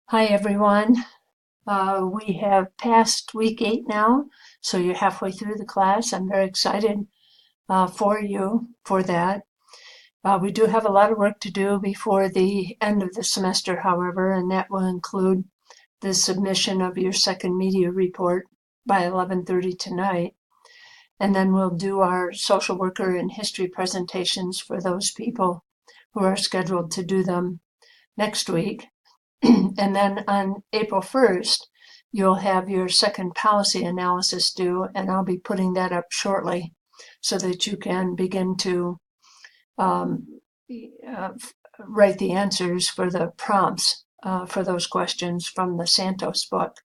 Hi, everyone. We have passed week 8 now, so you're halfway through the class. I'm very excited for you for that. We do have a lot of work to do before the end of the semester, however, and that will include the submission of your second media report by 11:30 tonight. And then we'll do our social worker and history presentations for those people who are scheduled to do them next week. And then on April 1st, you'll have your second policy analysis due, and I'll be putting that up shortly so that you can begin to um, write the answers for the prompts for those questions from the Santos book.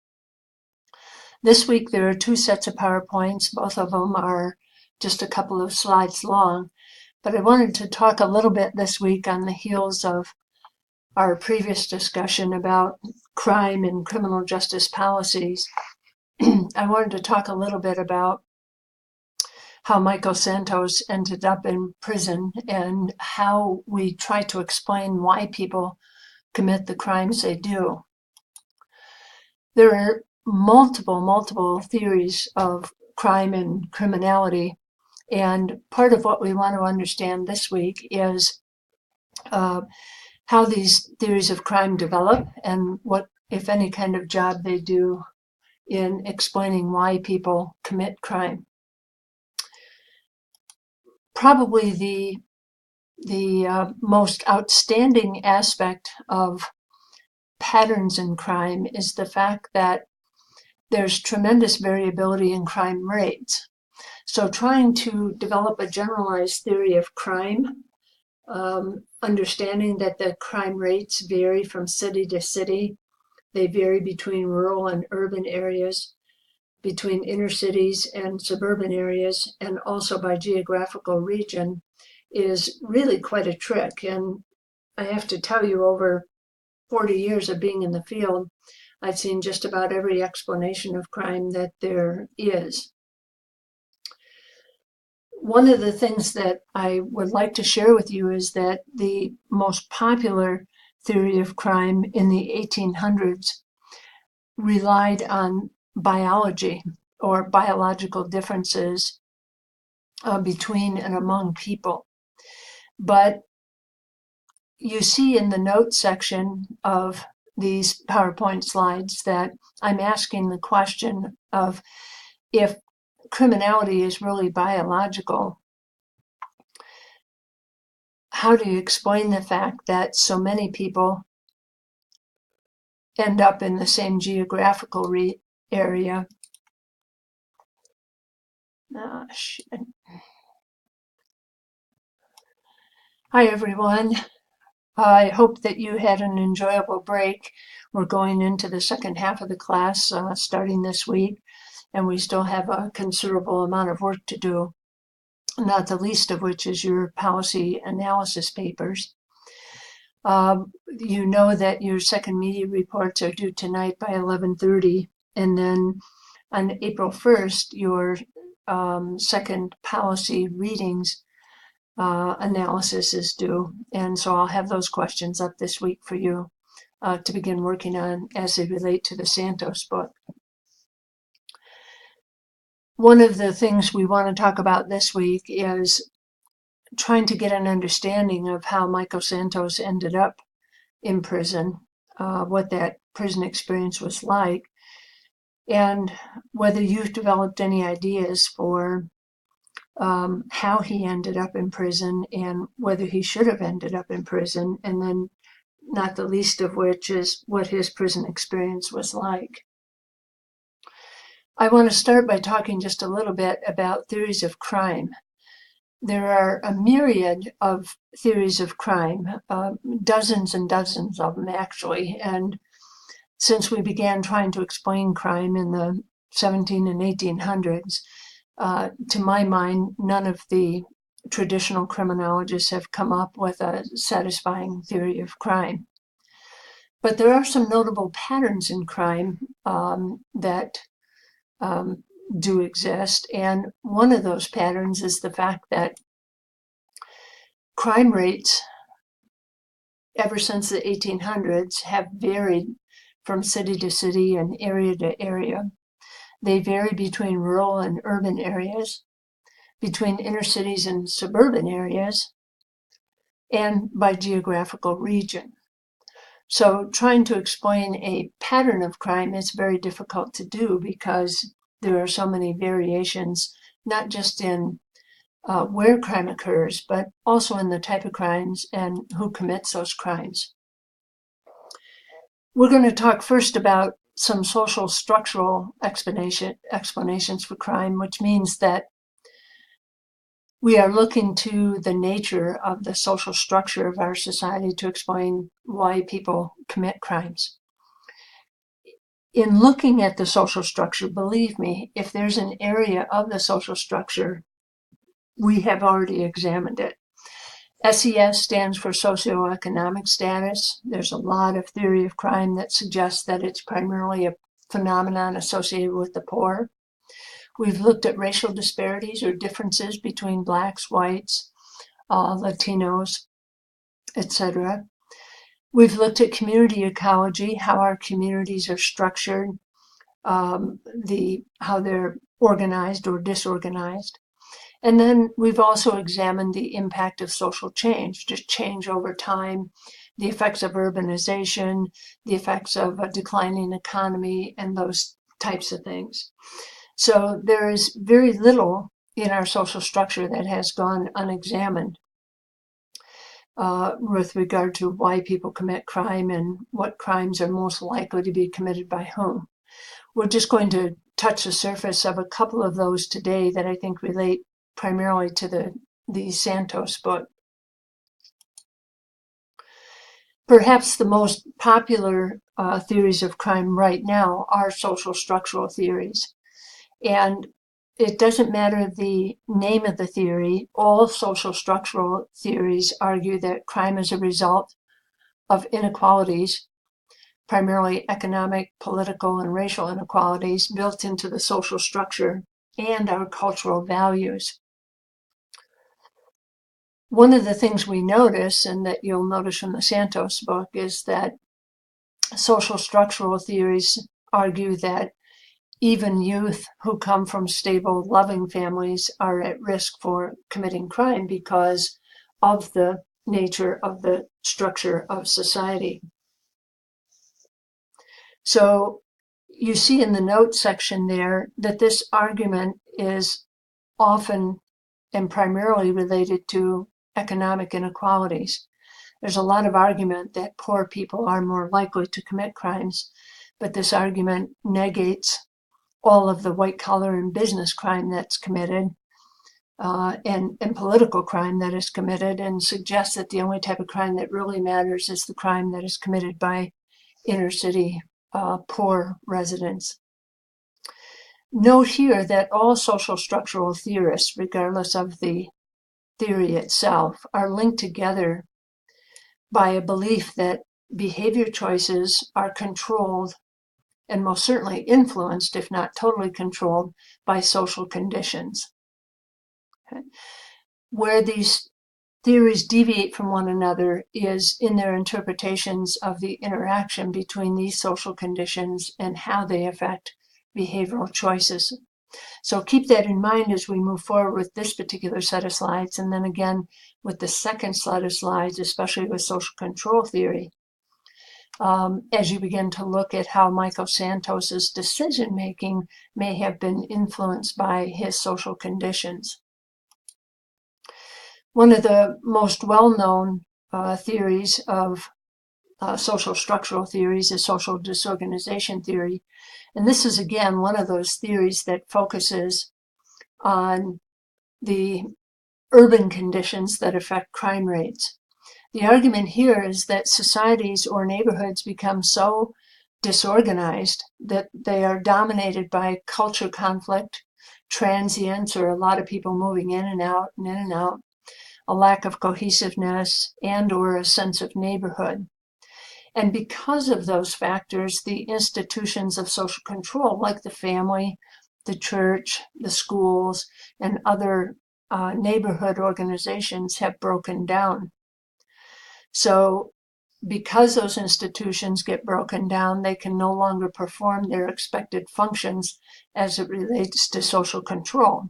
This week, there are two sets of PowerPoints. Both of them are just a couple of slides long, but I wanted to talk a little bit this week on the heels of our previous discussion about crime and criminal justice policies. I wanted to talk a little bit about how Michael Santos ended up in prison and how we try to explain why people commit the crimes they do. There are multiple theories of crime and criminality, and part of what we want to understand this week is how these theories of crime develop and what, if any, kind of job they do in explaining why people commit crime. Probably the most outstanding aspect of patterns in crime is the fact that there's tremendous variability in crime rates. So trying to develop a generalized theory of crime, understanding that the crime rates vary from city to city, they vary between rural and urban areas, between inner cities and suburban areas, and also by geographical region, is really quite a trick. And I have to tell you, over 40 years of being in the field, I've seen just about every explanation of crime that there is. One of the things that I would like to share with you is that the most popular theory of crime in the 1800s relied on biology or biological differences between and among people. But you see in the notes section of these PowerPoint slides that I'm asking the question of if criminality is really biological, how do you explain the fact that so many people end up in the same geographical area? Hi, everyone. I hope that you had an enjoyable break. We're going into the second half of the class starting this week, and we still have a considerable amount of work to do, not the least of which is your policy analysis papers. You know that your second media reports are due tonight by 11:30, and then on April 1st, your second policy readings analysis is due. And so I'll have those questions up this week for you to begin working on as they relate to the Santos book. One of the things we want to talk about this week is trying to get an understanding of how Michael Santos ended up in prison, what that prison experience was like, and whether you've developed any ideas for how he ended up in prison and whether he should have ended up in prison, and then not the least of which is what his prison experience was like. I want to start by talking just a little bit about theories of crime. There are a myriad of theories of crime, dozens and dozens of them actually, and since we began trying to explain crime in the 17 and 1800s, to my mind, none of the traditional criminologists have come up with a satisfying theory of crime. But there are some notable patterns in crime that do exist, and one of those patterns is the fact that crime rates ever since the 1800s have varied from city to city and area to area. They vary between rural and urban areas, between inner cities and suburban areas, and by geographical region. So trying to explain a pattern of crime is very difficult to do because there are so many variations, not just in where crime occurs, but also in the type of crimes and who commits those crimes. We're going to talk first about some social structural explanations for crime, which means that we are looking to the nature of the social structure of our society to explain why people commit crimes. In looking at the social structure, believe me, if there's an area of the social structure, we have already examined it. SES stands for socioeconomic status. There's a lot of theory of crime that suggests that it's primarily a phenomenon associated with the poor. We've looked at racial disparities or differences between blacks, whites, Latinos, etc. We've looked at community ecology, how our communities are structured, how they're organized or disorganized. And then we've also examined the impact of social change, just change over time, the effects of urbanization, the effects of a declining economy, and those types of things. So there is very little in our social structure that has gone unexamined with regard to why people commit crime and what crimes are most likely to be committed by whom. We're just going to touch the surface of a couple of those today that I think relate primarily to the Santos book. Perhaps the most popular theories of crime right now are social structural theories. And it doesn't matter the name of the theory, all social structural theories argue that crime is a result of inequalities, primarily economic, political, and racial inequalities built into the social structure and our cultural values. One of the things we notice, and that you'll notice from the Santos book, is that social structural theories argue that even youth who come from stable, loving families are at risk for committing crime because of the nature of the structure of society. So you see in the notes section there that this argument is often and primarily related to economic inequalities. There's a lot of argument that poor people are more likely to commit crimes, but this argument negates all of the white collar and business crime that's committed and political crime that is committed, and suggests that the only type of crime that really matters is the crime that is committed by inner city poor residents. Note here that all social structural theorists, regardless of the theory itself, are linked together by a belief that behavior choices are controlled and most certainly influenced, if not totally controlled, by social conditions. Okay. Where these theories deviate from one another is in their interpretations of the interaction between these social conditions and how they affect behavioral choices. So keep that in mind as we move forward with this particular set of slides, and then again with the second set of slides, especially with social control theory, as you begin to look at how Michael Santos's decision-making may have been influenced by his social conditions. One of the most well-known theories of social structural theories is social disorganization theory. And this is, again, one of those theories that focuses on the urban conditions that affect crime rates. The argument here is that societies or neighborhoods become so disorganized that they are dominated by culture conflict, transience, or a lot of people moving in and out and in and out, a lack of cohesiveness, and or a sense of neighborhood. And because of those factors, the institutions of social control, like the family, the church, the schools, and other neighborhood organizations, have broken down. So because those institutions get broken down, they can no longer perform their expected functions as it relates to social control.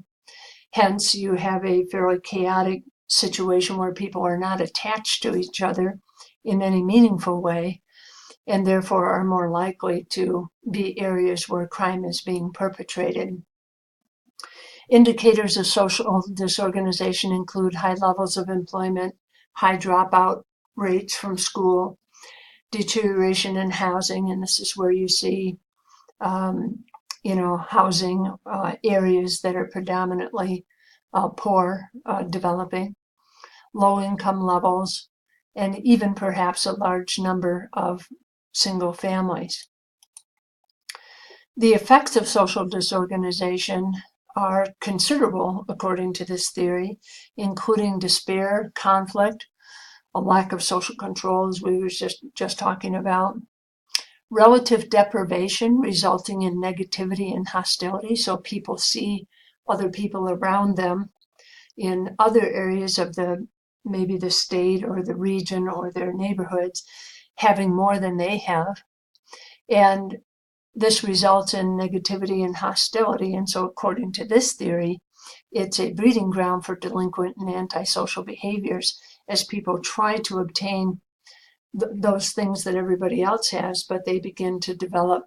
Hence, you have a fairly chaotic situation where people are not attached to each other in any meaningful way, and therefore are more likely to be areas where crime is being perpetrated. Indicators of social disorganization include high levels of employment, high dropout rates from school, deterioration in housing, and this is where you see, housing areas that are predominantly poor developing, low income levels, and even perhaps a large number of single families. The effects of social disorganization are considerable, according to this theory, including despair, conflict, a lack of social control, as we were just talking about, relative deprivation resulting in negativity and hostility. So people see other people around them in other areas of maybe the state or the region or their neighborhoods having more than they have. And this results in negativity and hostility. And so according to this theory, it's a breeding ground for delinquent and antisocial behaviors as people try to obtain those things that everybody else has, but they begin to develop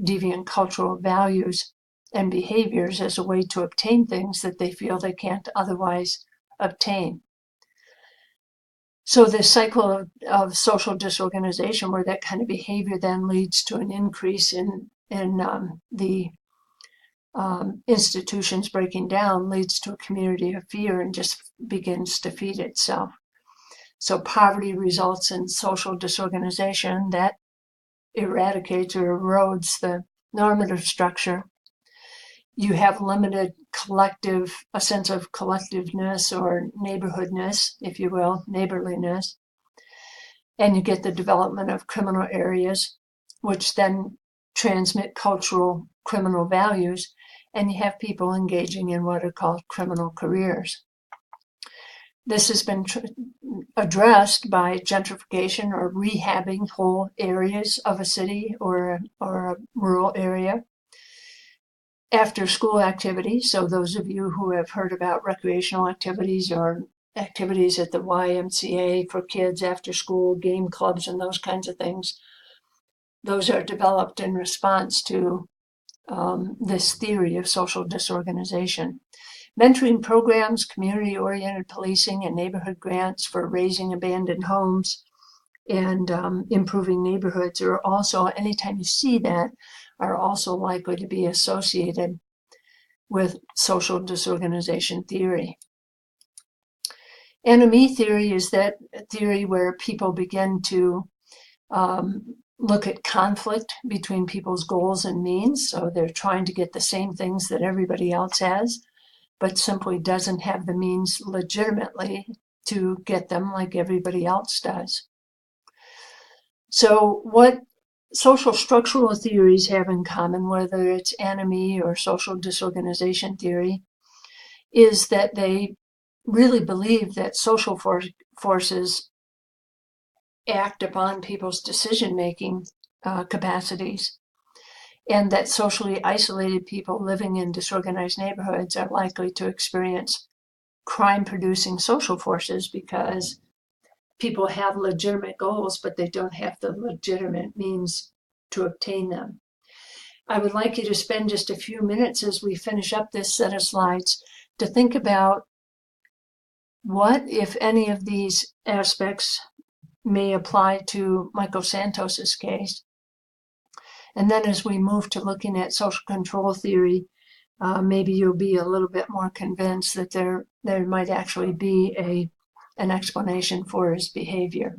deviant cultural values and behaviors as a way to obtain things that they feel they can't otherwise obtain. So this cycle of social disorganization, where that kind of behavior then leads to an increase in the institutions breaking down, leads to a community of fear and just begins to feed itself. So poverty results in social disorganization that eradicates or erodes the normative structure. You have limited a sense of collectiveness or neighborhoodness, if you will, neighborliness. And you get the development of criminal areas, which then transmit cultural criminal values, and you have people engaging in what are called criminal careers. This has been addressed by gentrification or rehabbing whole areas of a city or a rural area. After school activities, so those of you who have heard about recreational activities or activities at the YMCA for kids after school, game clubs and those kinds of things, those are developed in response to this theory of social disorganization. Mentoring programs, community-oriented policing, and neighborhood grants for raising abandoned homes and improving neighborhoods are also, anytime you see that, are also likely to be associated with social disorganization theory. Enemy theory is that theory where people begin to look at conflict between people's goals and means. So they're trying to get the same things that everybody else has, but simply doesn't have the means legitimately to get them like everybody else does. So what social structural theories have in common, whether it's enemy or social disorganization theory, is that they really believe that social forces act upon people's decision-making capacities, and that socially isolated people living in disorganized neighborhoods are likely to experience crime-producing social forces because people have legitimate goals, but they don't have the legitimate means to obtain them. I would like you to spend just a few minutes as we finish up this set of slides to think about what, if any, of these aspects may apply to Michael Santos's case. And then as we move to looking at social control theory, maybe you'll be a little bit more convinced that there might actually be an explanation for his behavior.